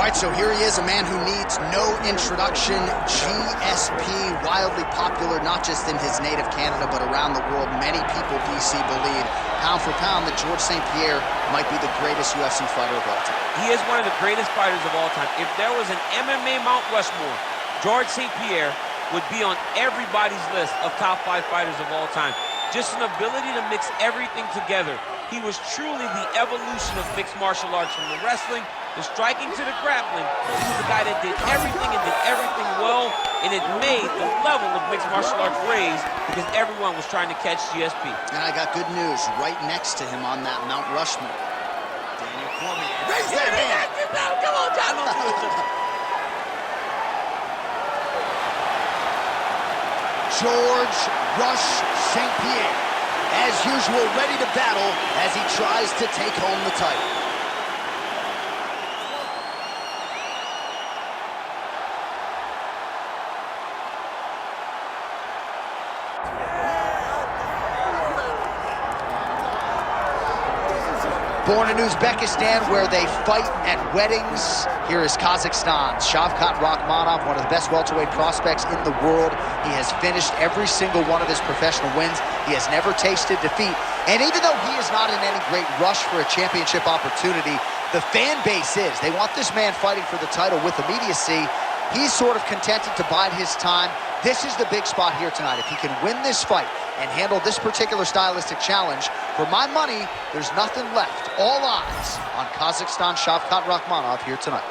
right, so here he is, a man who needs no introduction. GSP, wildly popular, not just in his native Canada, but around the world. Many people, BC, believe, pound for pound, that George Saint-Pierre might be the greatest UFC fighter of all time. He is one of the greatest fighters of all time. If there was an MMA Mount Rushmore, George Saint-Pierre would be on everybody's list of top 5 fighters of all time. Just an ability to mix everything together. He was truly the evolution of mixed martial arts, from the wrestling, the striking, to the grappling. He was the guy that did everything and did everything well, and it made the level of mixed martial arts raise because everyone was trying to catch GSP. And I got good news right next to him on that Mount Rushmore. Daniel Cormier. Raise that hand! Come on, John. Don't do it. George Rush Saint-Pierre, as usual, ready to battle as he tries to take home the title. Born in Uzbekistan, where they fight at weddings, here is Kazakhstan's Shavkat Rakhmonov, one of the best welterweight prospects in the world. He has finished every single one of his professional wins. He has never tasted defeat. And even though he is not in any great rush for a championship opportunity, the fan base is. They want this man fighting for the title with immediacy. He's sort of contented to bide his time. This is the big spot here tonight. If he can win this fight and handle this particular stylistic challenge, for my money, there's nothing left. All eyes on Kazakhstan Shavkat Rakhmonov here tonight.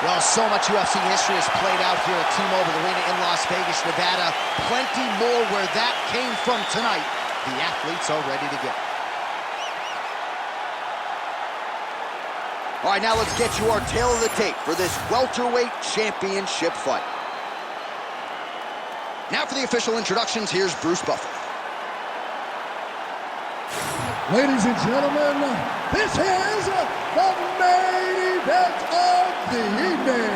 Well, so much UFC history has played out here at T-Mobile Arena in Las Vegas, Nevada. Plenty more where that came from tonight. The athletes are ready to go. All right, now let's get you our tail of the tape for this welterweight championship fight. Now for the official introductions, here's Bruce Buffer. Ladies and gentlemen, this is the main event of the evening.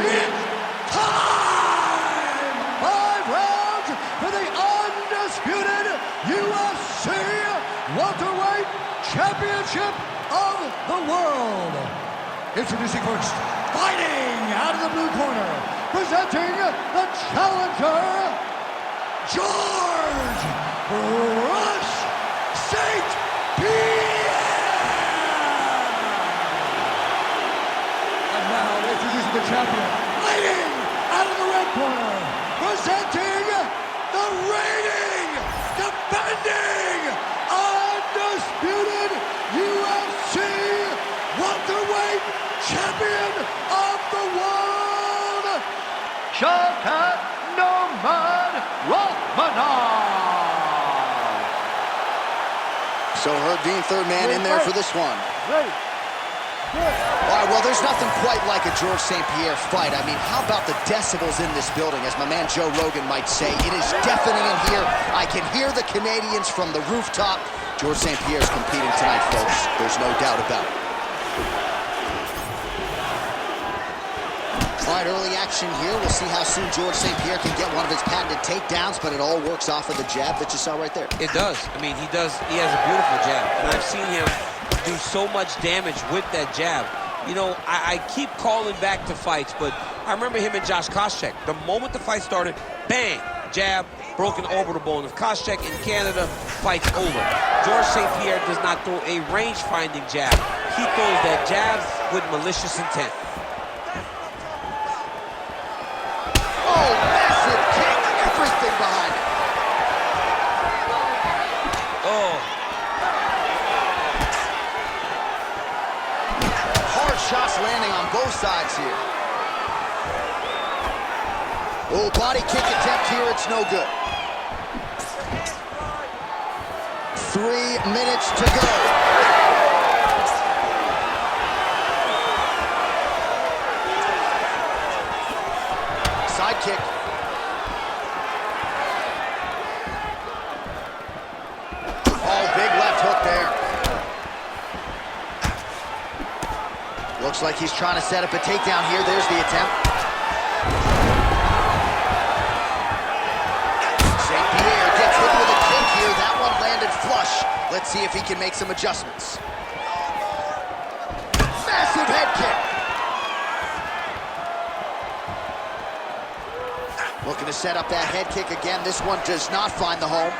It's time! 5 rounds for the undisputed UFC Welterweight Championship of the World. Introducing first, fighting out of the blue corner, presenting the challenger, George Rush Saint-Pierre! And now introducing the champion, fighting out of the red corner, presenting the reigning, defending, undisputed UFC welterweight champion of the world, Shavkat Rakhmonov. So Herb Dean, third man in there for this one. All right, well, there's nothing quite like a George Saint-Pierre fight. I mean, how about the decibels in this building? As my man Joe Rogan might say, it is deafening in here. I can hear the Canadians from the rooftop. George Saint-Pierre's competing tonight, folks. There's no doubt about it. All right, early action here. We'll see how soon George Saint-Pierre can get one of his patented takedowns, but it all works off of the jab that you saw right there. It does. I mean, he does. He has a beautiful jab, and I've seen him do so much damage with that jab. You know, I keep calling back to fights, but I remember him and Josh Koscheck. The moment the fight started, bang, jab, broken orbital bone. If Koscheck in Canada, fight's over. George Saint-Pierre does not throw a range-finding jab. He throws that jab with malicious intent. Oh, massive kick, everything behind it. Oh. Hard shots landing on both sides here. Oh, body kick attempt here, it's no good. 3 minutes to go. Side kick. Oh, big left hook there. Looks like he's trying to set up a takedown here. There's the attempt. Saint-Pierre gets hit with a kick here. That one landed flush. Let's see if he can make some adjustments. Massive head kick. Looking to set up that head kick again. This one does not find the home.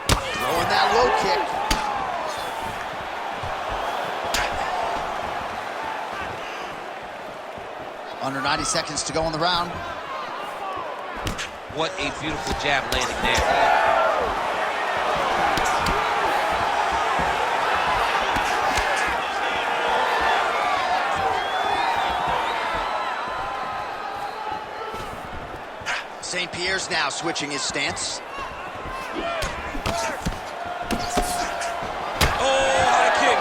Throwing that low kick. Under 90 seconds to go in the round. What a beautiful jab landing there. Saint-Pierre's now switching his stance. Oh, high kick.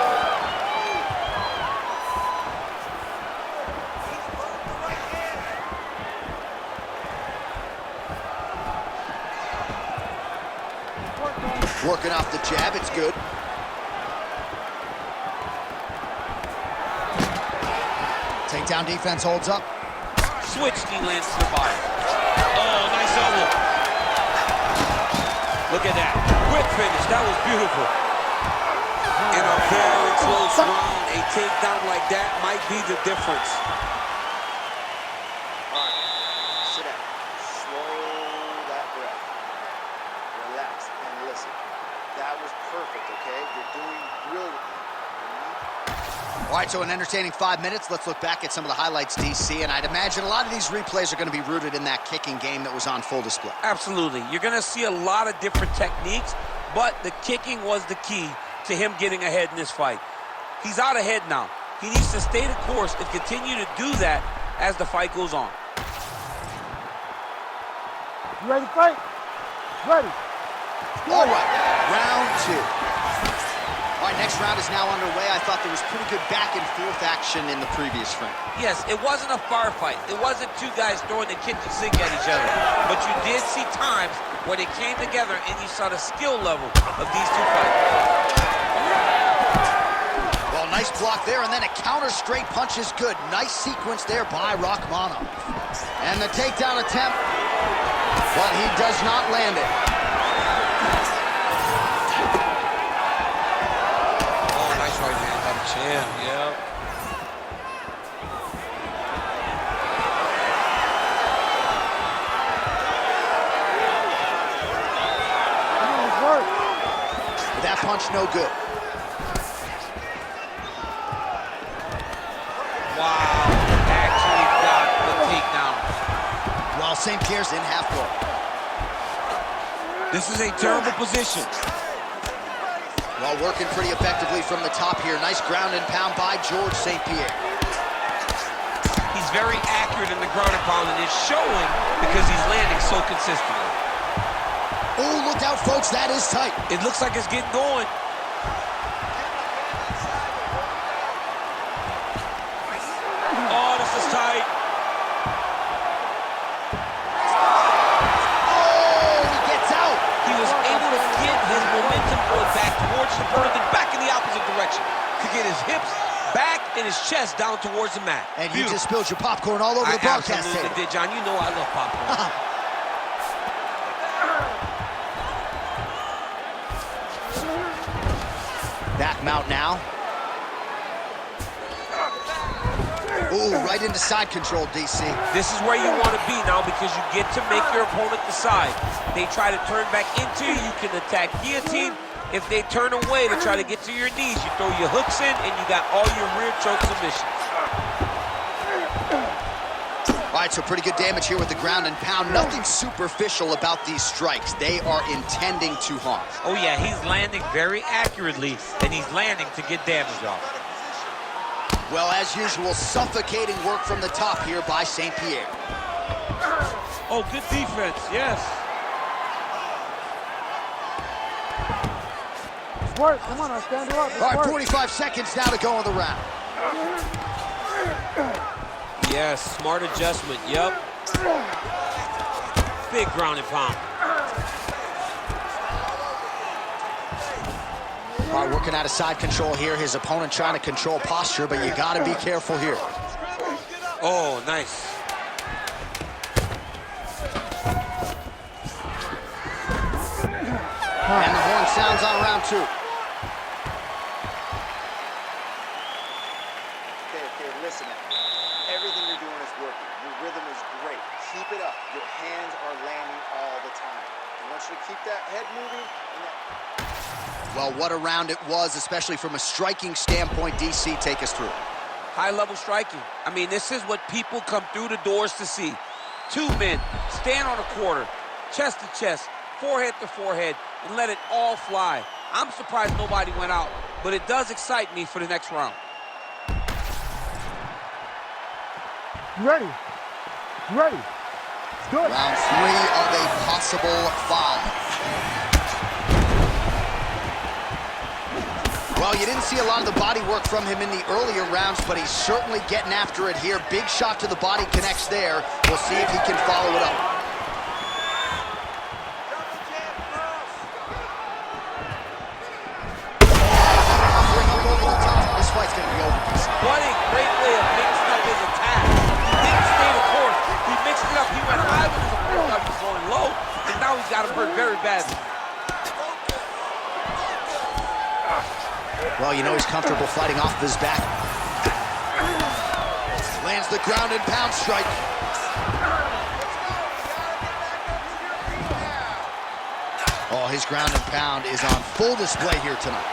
Working off the jab, it's good. Takedown defense holds up. Switch knee lands to the body. Oh, nice elbow. Look at that. Quick finish. That was beautiful. In a very close round, a takedown like that might be the difference. All right, sit down. Slow that breath. Relax and listen. That was perfect, okay? You're doing brilliantly. All right, so an entertaining 5 minutes. Let's look back at some of the highlights, DC, and I'd imagine a lot of these replays are going to be rooted in that kicking game that was on full display. Absolutely. You're going to see a lot of different techniques, but the kicking was the key to him getting ahead in this fight. He's out ahead now. He needs to stay the course and continue to do that as the fight goes on. You ready to fight? Ready. All right, round two. All right, next round is now underway. I thought there was pretty good back and forth action in the previous frame. Yes, it wasn't a firefight. It wasn't two guys throwing the kitchen sink at each other. But you did see times where they came together and you saw the skill level of these two fighters. Well, nice block there, and then a counter straight punch is good. Nice sequence there by Rakhmonov. And the takedown attempt, but he does not land it. Right hand on the chin, yep. That punch no good. Wow, actually got the takedown. While Saint-Pierre's in half guard. This is a terrible position. Well, working pretty effectively from the top here. Nice ground and pound by George Saint-Pierre. He's very accurate in the ground and pound, and it's showing because he's landing so consistently. Oh, look out, folks. That is tight. It looks like it's getting going. Oh, this is tight. Oh, he gets out. He was able to get his momentum going back towards the opponent and back in the opposite direction to get his hips back and his chest down towards the mat. And you just spilled your popcorn all over the broadcast table. I absolutely did, John. You know I love popcorn. Back mount now. Ooh, right into side control, DC. This is where you want to be now because you get to make your opponent decide. They try to turn back into you, you can attack guillotine. If they turn away to try to get to your knees, you throw your hooks in and you got all your rear choke submissions. All right, so pretty good damage here with the ground and pound. Nothing superficial about these strikes. They are intending to harm. Oh yeah, he's landing very accurately and he's landing to get damage off. Well, as usual, suffocating work from the top here by Saint-Pierre. Oh, good defense, yes. Work, come on, I'll stand her up. All right, 45 seconds now to go in the round. Yes, smart adjustment, yep. Big ground and pound. All right, working out of side control here. His opponent trying to control posture, but you got to be careful here. Oh, nice. And the horn sounds on round 2. Okay, listen. Everything you're doing is working. Your rhythm is great. Keep it up. Your hands are landing all the time. I want you to keep that head moving. Well, what a round it was, especially from a striking standpoint. DC, take us through. High-level striking. I mean, this is what people come through the doors to see. 2 men, stand on a quarter, chest to chest, forehead to forehead, and let it all fly. I'm surprised nobody went out, but it does excite me for the next round. You ready? You ready? Good. Round 3 of a possible 5. Well, you didn't see a lot of the body work from him in the earlier rounds, but he's certainly getting after it here. Big shot to the body connects there. We'll see if he can follow it up. This fight's going to be over. What a great way of mixing up his attack. He didn't stay the course. He mixed it up. He went high with his opponent. He was going low, and now he's got him hurt very badly. Well, you know he's comfortable fighting off of his back. Lands the ground and pound strike. Oh, his ground and pound is on full display here tonight.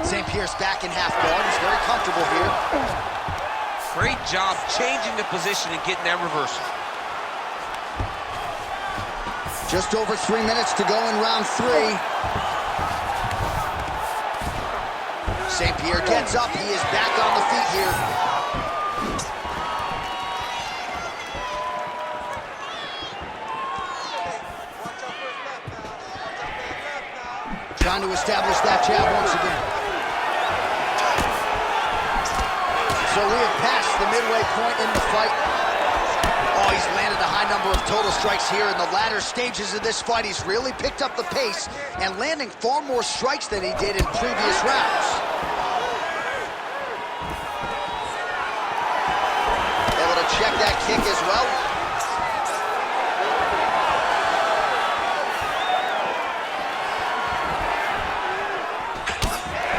Saint-Pierre's back in half guard. He's very comfortable here. Great job changing the position and getting that reversal. Just over 3 minutes to go in round 3. Saint-Pierre gets up. He is back on the feet here. Trying to establish that jab once again. So we have passed the midway point in the fight. Oh, he's landed a high number of total strikes here in the latter stages of this fight. He's really picked up the pace and landing far more strikes than he did in previous rounds. Able to check that kick as well.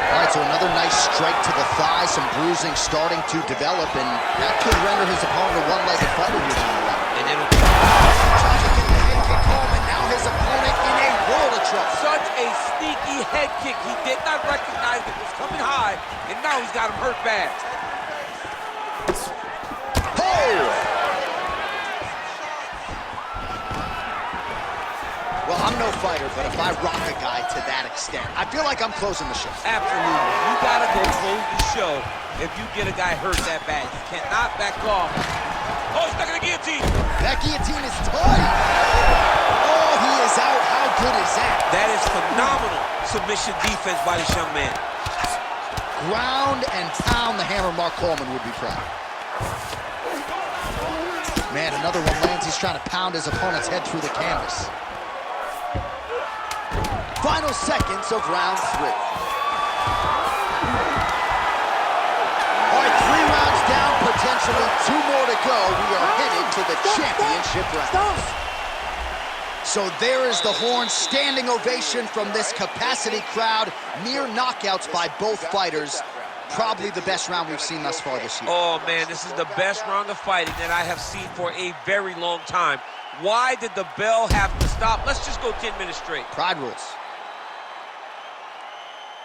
All right, so another nice strike to the thigh, some bruising starting to develop, and that could render his opponent a one-legged fighter here down the line. And it'll Trying to get the head kick home, and now his opponent in a world of trouble. such a sneaky head kick. He did not recognize it was coming high, and now he's got him hurt bad. Oh! Well, I'm no fighter, but if I rock a guy to that extent, I feel like I'm closing the show. Absolutely. You gotta go close the show if you get a guy hurt that bad. You cannot back off. Oh, he's stuck in the guillotine. That guillotine is tight. Oh, he is out. How good is that? That is phenomenal submission defense by this young man. Ground and pound. The hammer Mark Coleman would be proud. Man, another one lands. He's trying to pound his opponent's head through the canvas. Final seconds of round 3. All right, 3 rounds down, potentially 2 more to go. We are headed to the championship rounds. So there is the horn, standing ovation from this capacity crowd. Near knockouts by both fighters. Probably the best round we've seen thus far this year. Oh, man, this is the best round of fighting that I have seen for a very long time. Why did the bell have to stop? Let's just go 10 minutes straight. Pride rules.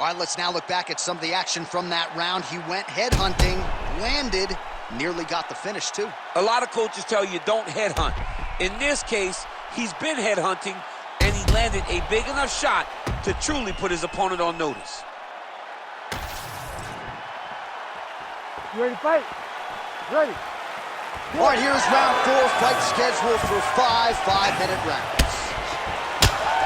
All right, let's now look back at some of the action from that round. He went headhunting, landed, nearly got the finish, too. A lot of coaches tell you don't headhunt. In this case, he's been headhunting, and he landed a big enough shot to truly put his opponent on notice. You ready to fight? Ready. All right, here's round 4, fight scheduled for 5 5-minute rounds.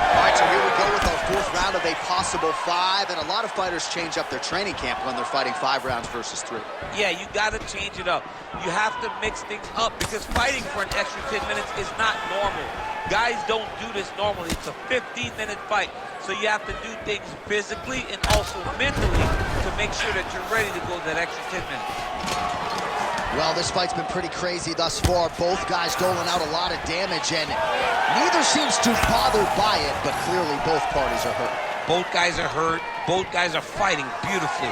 All right, so here we go with our 4th round of a possible 5, and a lot of fighters change up their training camp when they're fighting 5 rounds versus 3. Yeah, you got to change it up. You have to mix things up because fighting for an extra 10 minutes is not normal. Guys don't do this normally. It's a 15-minute fight, so you have to do things physically and also mentally to make sure that you're ready to go that extra 10 minutes. Well, this fight's been pretty crazy thus far. Both guys doling out a lot of damage, and neither seems too bothered by it, but clearly both parties are hurt. Both guys are hurt. Both guys are fighting beautifully.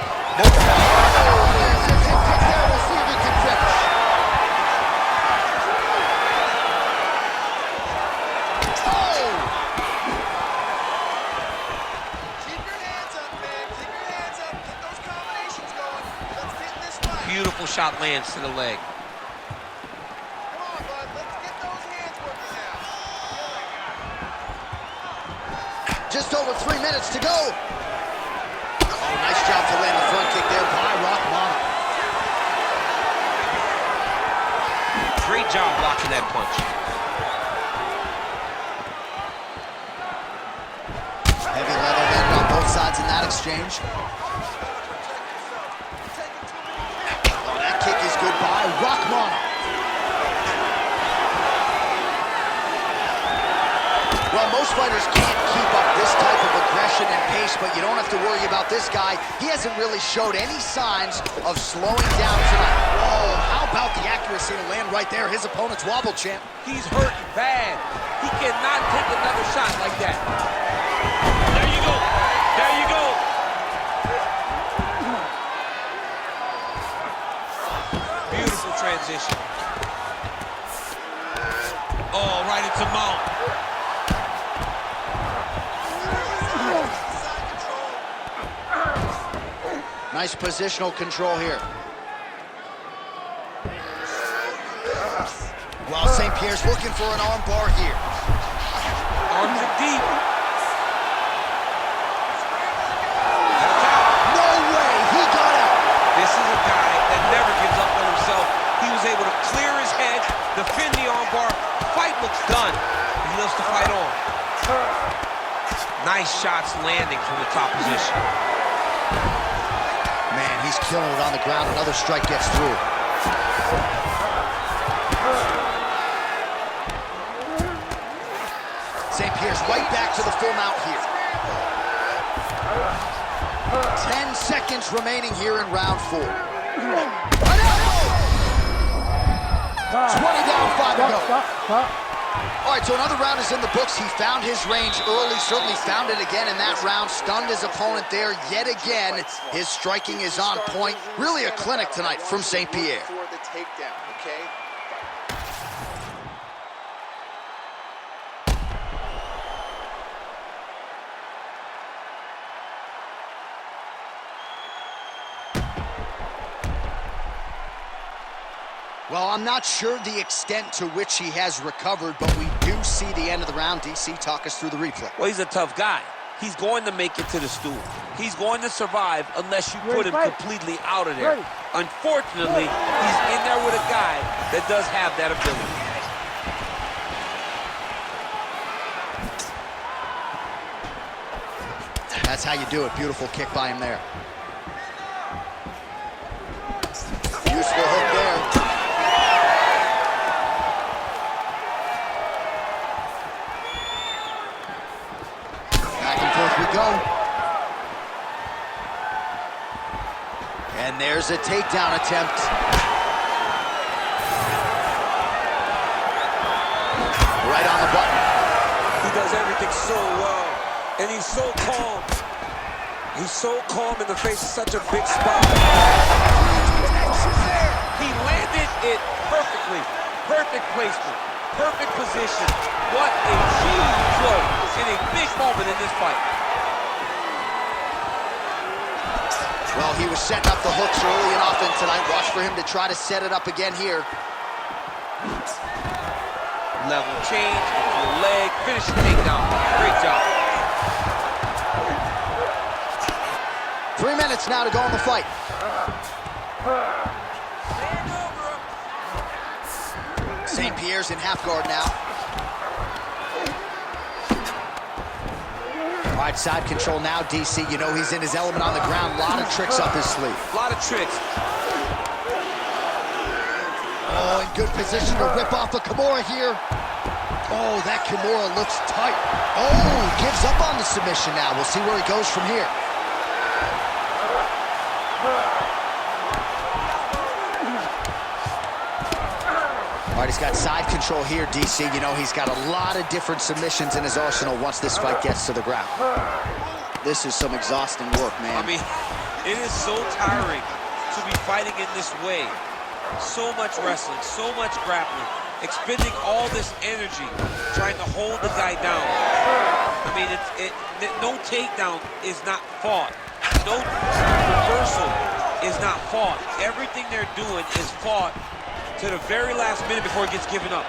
Beautiful shot lands to the leg. Come on, bud. Let's get those hands working now. Just over 3 minutes to go. Oh, nice job to land the front kick there by Rakhmonov. Great job blocking that punch. Heavy leather landed on both sides in that exchange. Oh, that kick is good by Rakhmonov. Well, most fighters can't keep up this type of aggression and pace, but you don't have to worry about this guy. He hasn't really showed any signs of slowing down tonight. Whoa, how about the accuracy to land right there? His opponent's wobble, champ. He's hurting bad. He cannot take another shot like that. There you go. There you go. Beautiful transition. Oh, right into mount. Nice positional control here. Well, Saint-Pierre's looking for an arm bar here. Arms are deep. No way, he got out. This is a guy that never gives up on himself. He was able to clear his head, defend the armbar. Fight looks done. He loves to fight on. Nice shots landing from the top position. Man, he's killing it on the ground. Another strike gets through. Saint-Pierre's right back to the full mount here. 10 seconds remaining here in round 4. An elbow! 20 down, 5 to go. Stop. All right, so another round is in the books. He found his range early, certainly found it again in that round, stunned his opponent there yet again. His striking is on point. Really a clinic tonight from Saint-Pierre. For the takedown, okay? Well, I'm not sure the extent to which he has recovered, but we do see the end of the round. DC, talk us through the replay. Well, he's a tough guy. He's going to make it to the stool. He's going to survive unless you put him completely out of there. Unfortunately, he's in there with a guy that does have that ability. That's how you do it. Beautiful kick by him there. Useful hook there. Back and forth we go. And there's a takedown attempt. Right on the button. He does everything so well, and he's so calm. He's so calm in the face of such a big spot. He landed it perfectly. Perfect placement. Perfect position. What a huge blow in a big moment in this fight. Well, he was setting up the hooks early and often tonight. Watch for him to try to set it up again here. Level change, into the leg, finish the takedown. Great job. 3 minutes now to go in the fight. Saint-Pierre's in half guard now. All right, side control now, DC. You know he's in his element on the ground. A lot of tricks up his sleeve. A lot of tricks. Oh, in good position to rip off a Kimura here. Oh, that Kimura looks tight. Oh, gives up on the submission now. We'll see where he goes from here. All right, he's got side control here, DC. You know, he's got a lot of different submissions in his arsenal once this fight gets to the ground. This is some exhausting work, man. I mean, it is so tiring to be fighting in this way. So much wrestling, so much grappling, expending all this energy trying to hold the guy down. I mean, no takedown is not fought. No reversal is not fought. Everything they're doing is fought to the very last minute before it gets given up.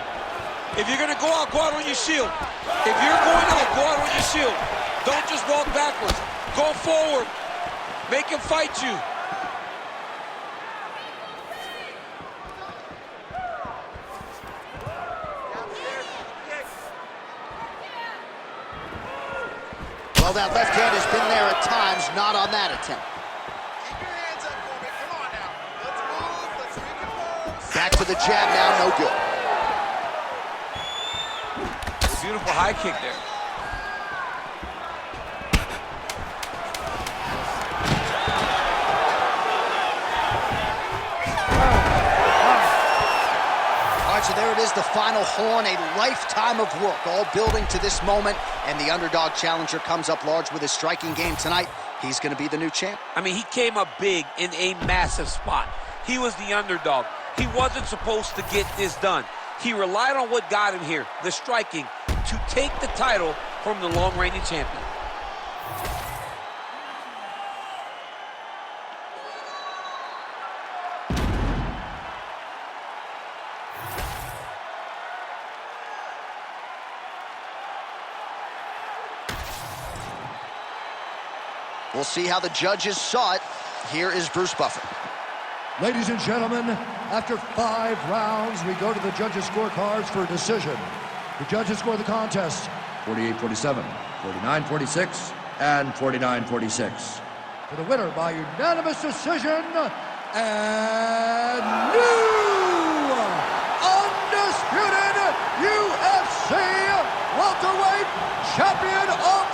If you're gonna go out on your shield. If you're going out, go out on your shield. Don't just walk backwards. Go forward. Make him fight you. Well, that left hand has been there at times, not on that attempt. Keep your hands up for me. Come on now. Let's move. Let's recompose. Back to the jab now, no good. Beautiful high kick there. All right, so there it is, the final horn, a lifetime of work, all building to this moment, and the underdog challenger comes up large with his striking game tonight. He's going to be the new champ. I mean, he came up big in a massive spot. He was the underdog. He wasn't supposed to get this done. He relied on what got him here, the striking, to take the title from the long-reigning champion. We'll see how the judges saw it. Here is Bruce Buffer. Ladies and gentlemen, after 5 rounds, we go to the judges' scorecards for a decision. The judges score the contest 48-47, 49-46, and 49-46. For the winner by unanimous decision, and new undisputed UFC welterweight champion of